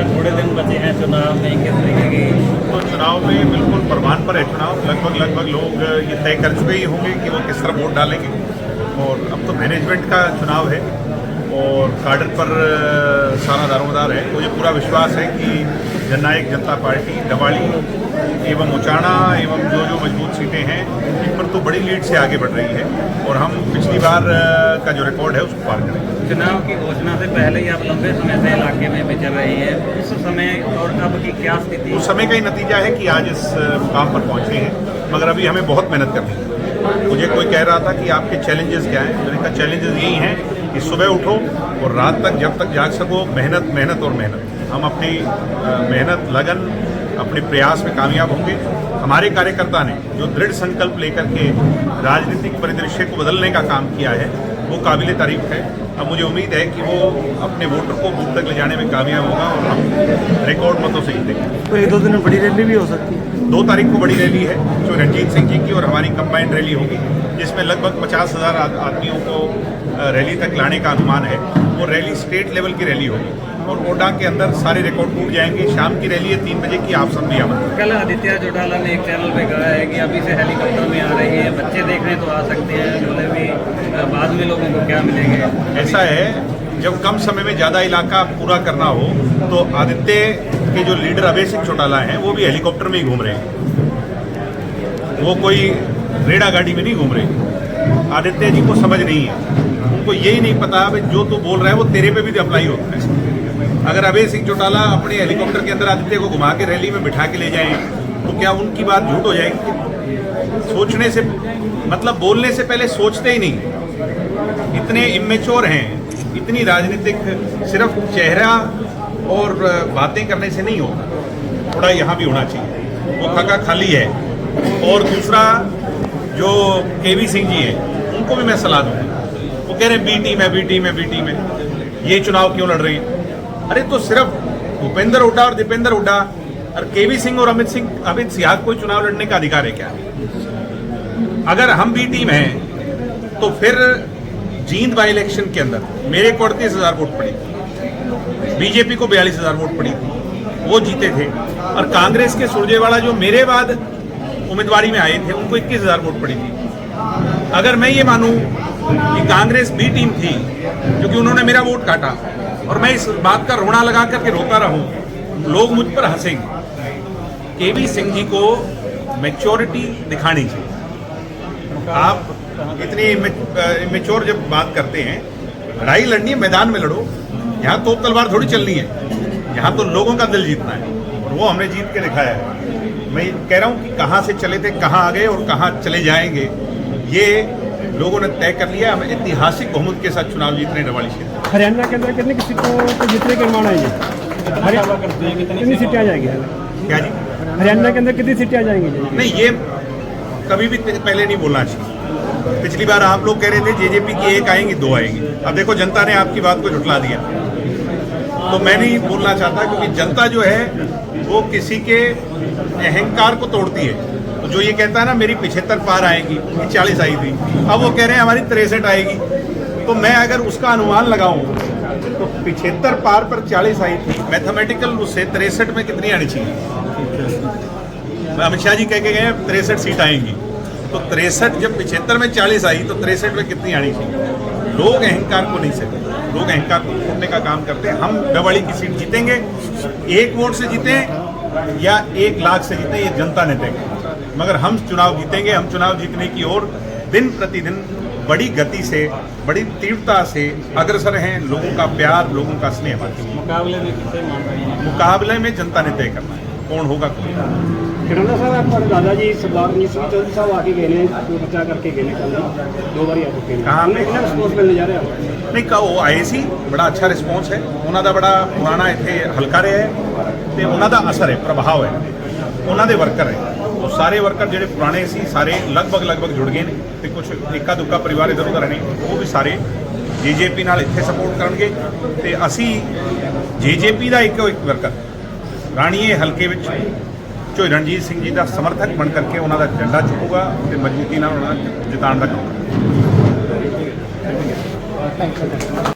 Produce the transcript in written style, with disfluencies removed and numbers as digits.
थोड़े दिन बचे हैं चुनाव में, किस तरीके की? तो चुनाव में बिल्कुल परवान पर है चुनाव। लगभग लोग ये तय कर चुके ही होंगे कि वो किस तरह वोट डालेंगे। और अब तो मैनेजमेंट का चुनाव है और कार्डर पर सारा दारोमदार है। मुझे पूरा विश्वास है कि जननायक जनता पार्टी डवाली एवं उचाना एवं जो मजबूत सीटें हैं इन पर तो बड़ी लीड से आगे बढ़ रही है और हम पिछली बार का जो रिकॉर्ड है उसको पार करेंगे। चुनाव की घोषणा से पहले ही आप लंबे समय से इलाके में विचर रही है, उस समय और अब की क्या स्थिति? उस समय का ही नतीजा है कि आज इस मुकाम पर पहुंचे हैं, मगर अभी हमें बहुत मेहनत करनी है। मुझे कोई कह रहा था कि आपके चैलेंजेस क्या हैं, मैंने कहा चैलेंजेस यही हैं कि सुबह उठो और रात तक जब तक जाग सको मेहनत मेहनत और मेहनत। हम अपनी मेहनत लगन अपने प्रयास में कामयाब होंगे। हमारे कार्यकर्ता ने जो दृढ़ संकल्प लेकर के राजनीतिक परिदृश्य को बदलने का काम किया है वो काबिल तारीफ है। अब मुझे उम्मीद है कि वो अपने वोटर को बूथ तक ले जाने में कामयाब होगा और हम रिकॉर्ड मतों से जीतेंगे। तो 1-2 दिन में बड़ी रैली भी हो सकती है। 2 तारीख को बड़ी रैली है जो रणजीत सिंह जी की और हमारी कंबाइंड रैली होगी, जिसमें लगभग 50,000 आदमियों को रैली तक लाने का अनुमान है। वो रैली स्टेट लेवल की रैली होगी और ओडा के अंदर सारे रिकॉर्ड टूट जाएंगे। शाम की रैली है 3 बजे की, आप सब भी आमंत्रित। कल आदित्य चौटाला ने एक चैनल पे कहा है कि अभी से हेलीकॉप्टर में आ रही है, बच्चे देखने तो आ सकते हैं, बोले भी बाद में लोगों को क्या मिलेंगे? ऐसा है जब कम समय में ज़्यादा इलाका पूरा करना हो तो आदित्य के जो लीडर अभय सिंह चौटाला हैं वो भी हेलीकॉप्टर में ही घूम रहे हैं, वो कोई रेड़ा गाड़ी में नहीं घूम रहे। आदित्य जी को समझ नहीं है, उनको यही नहीं पता भाई जो तू बोल रहा है वो तेरे पे भी अप्लाई होता है। अगर अभय सिंह चौटाला अपने हेलीकॉप्टर के अंदर आदित्य को घुमा के रैली में बिठा के ले जाएं तो क्या उनकी बात झूठ हो जाएगी? सोचने से मतलब बोलने से पहले सोचते ही नहीं, इतने इमेच्योर हैं। इतनी राजनीतिक सिर्फ चेहरा और बातें करने से नहीं होता, थोड़ा यहाँ भी होना चाहिए। वो खाका खाली है। और दूसरा जो केवी सिंह जी हैं उनको भी मैं सलाह दूंगा। वो कह रहे हैं बी टीम है, ये चुनाव क्यों लड़ रही है? अरे तो सिर्फ भूपेंद्र हुड्डा और दीपेंद्र हुड्डा और केवी सिंह और अमित सिंह कोई चुनाव लड़ने का अधिकार है क्या? अगर हम बी टीम हैं तो फिर जींद बाई इलेक्शन के अंदर मेरे को 38,000 वोट पड़ी, बीजेपी को 42,000 वोट पड़ी थी, वो जीते थे। और कांग्रेस के सुरजेवाला जो मेरे बाद उम्मीदवारी में आए थे उनको 21,000 वोट पड़ी थी। अगर मैं ये मानूं कि कांग्रेस बी टीम थी क्योंकि उन्होंने मेरा वोट काटा और मैं इस बात का रोना लगा करके रोता रहूं, लोग मुझ पर हंसेंगे। केवी सिंह जी को मैच्योरिटी दिखानी चाहिए। आप इतनी इमेच्योर जब बात करते हैं, लड़ाई लड़नी है मैदान में लड़ो, यहाँ तो तलवार थोड़ी चलनी है, यहाँ तो लोगों का दिल जीतना है और वो हमने जीत के दिखाया है। मैं कह रहा हूँ कि कहाँ से चले थे कहाँ आ गए और कहाँ चले जाएंगे ये लोगों ने तय कर लिया। हम ऐतिहासिक बहुमत के साथ चुनाव जीत रहे हैं डवाली क्षेत्र। हरियाणा के अंदर कितनी सीटों को जीतने के अनुमान है जी? कितनी सीटें आ जाएंगी? क्या जी? हरियाणा के अंदर कितनी सीटें आ जाएंगी? नहीं, ये कभी भी पहले नहीं बोलना चाहिए। पिछली बार आप लोग कह रहे थे जेजेपी की 1 आएंगी 2 आएंगी, अब देखो जनता ने आपकी बात को झुठला दिया। तो मैं नहीं बोलना चाहता क्योंकि जनता जो है वो किसी के अहंकार को तोड़ती है। तो जो ये कहता है ना मेरी 75 पार आएगी, उनकी 40 आई थी, अब वो कह रहे हैं हमारी 63 आएगी। तो मैं अगर उसका अनुमान लगाऊं तो 75 पार पर 40 आई थी, मैथमेटिकल उससे 63 में कितनी आनी चाहिए? अमित शाह जी कह के गए 63 सीट आएंगी, तो 63 जब 75 में 40 आई तो 63 में कितनी आनी चाहिए? लोग अहंकार को नहीं सहते, लोग अहंकार को तोड़ने का काम करते हैं। हम डवाली की सीट जीतेंगे, 1 वोट से जीतें या 1 लाख से जीतें ये जनता ने तय किया, मगर हम चुनाव जीतेंगे। हम चुनाव जीतने की ओर दिन प्रतिदिन बड़ी गति से, बड़ी तीव्रता से अग्रसर हैं। लोगों का प्यार, लोगों का स्नेह हमारे मुकाबले में किसे मान रही है? मुकाबले में जनता ने तय करना है कौन होगा कौन। खड़ंदा साहब आपके दादाजी सरदार रणजीत सिंह चौधरी साहब आके गए ने, प्रचार करके गए ने, कल 2 बार आ चुके हैं। कहाँ कितना रिस्पॉन्स मिलने जा रहा है? नहीं कहा वो आए सी बड़ा अच्छा रिस्पॉन्स है, उन्होंने बड़ा पुराना इतने हल्का रहा है तो उन्होंने असर है, प्रभाव है, उन्होंने वर्कर है। तो सारे वर्कर ਜਿਹੜੇ ਪੁਰਾਣੇ ਸੀ ਸਾਰੇ ਲਗਭਗ ਜੁੜ ਗਏ ਨੇ ਤੇ ਕੁਝ ਇੱਕਾ ਦੁੱਕਾ ਪਰਿਵਾਰ ਇਧਰ ਉਧਰ ਨੇ ਉਹ ਵੀ ਸਾਰੇ ਜੇਜੇਪੀ ਨਾਲ ਇੱਥੇ ਸਪੋਰਟ ਕਰਨਗੇ ਤੇ ਅਸੀਂ ਜੇਜੇਪੀ ਦਾ ਇੱਕ ਵਰਕਰ ਰਾਣੀਏ ਹਲਕੇ ਵਿੱਚ ਝੋਈ ਰਣਜੀਤ ਸਿੰਘ ਜੀ ਦਾ ਸਮਰਥਕ ਬਣ ਕਰਕੇ ਉਹਨਾਂ ਦਾ ਝੰਡਾ ਚੁੱਕੂਗਾ ਤੇ ਮਜ਼ਬੂਤੀ ਨਾਲ ਉਹਨਾਂ ਨੂੰ ਜਿਤਾਉਣ ਦਾ ਕੰਮ ਕਰਾਂਗੇ।